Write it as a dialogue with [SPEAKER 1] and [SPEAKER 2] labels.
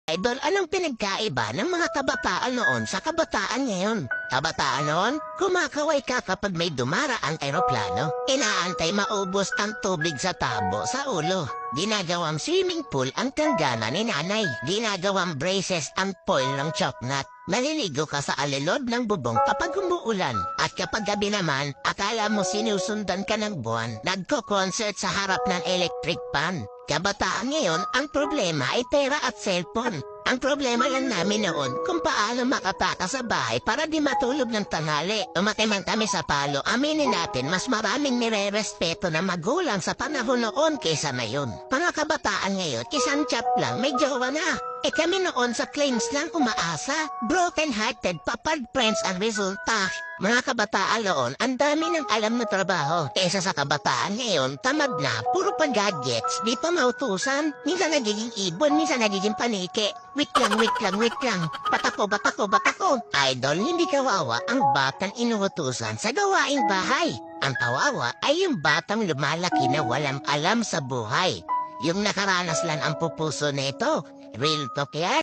[SPEAKER 1] Idol, anong pinagkaiba ng mga kabataan noon sa kabataan ngayon? Kabataan noon, kumakaway ka kapag may dumaraang eroplano. Inaantay maubos ang tubig sa tabo sa ulo. Ginagawang swimming pool ang tanggana ni nanay. Ginagawang braces ang foil ng choknat. Maliligo ka sa alilod ng bubong kapag umuulan. At kapag gabi naman, akala mo sinusundan ka ng buwan. Nagko-concert sa harap ng electric pan. Kabataan ngayon, ang problema ay pera at cellphone. Ang problema lang namin noon kung paano makataka sa bahay para di matulog ng tanghali. Umatay man kami sa palo, aminin natin mas maraming nire-respeto na magulang sa panahon noon kaysa ngayon. Mga kabataan ngayon, kisang chat lang, may jowa na. Kami noon sa claims lang umaasa. Broken-hearted, papad friends ang resulta. Mga kabataan noon, ang dami ng alam na trabaho. Kesa sa kabataan ngayon, tamad na, puro pa gadgets, di pa mautusan. Minsan nagiging ibon, minsan nagiging panike. Wait lang. Batako. Idol, hindi kawawa ang batang inuutusan sa gawaing bahay. Ang kawawa ay yung batang lumalaki na walang alam sa buhay. Yung nakaranas lang ang pupuso nito. Real talk yan.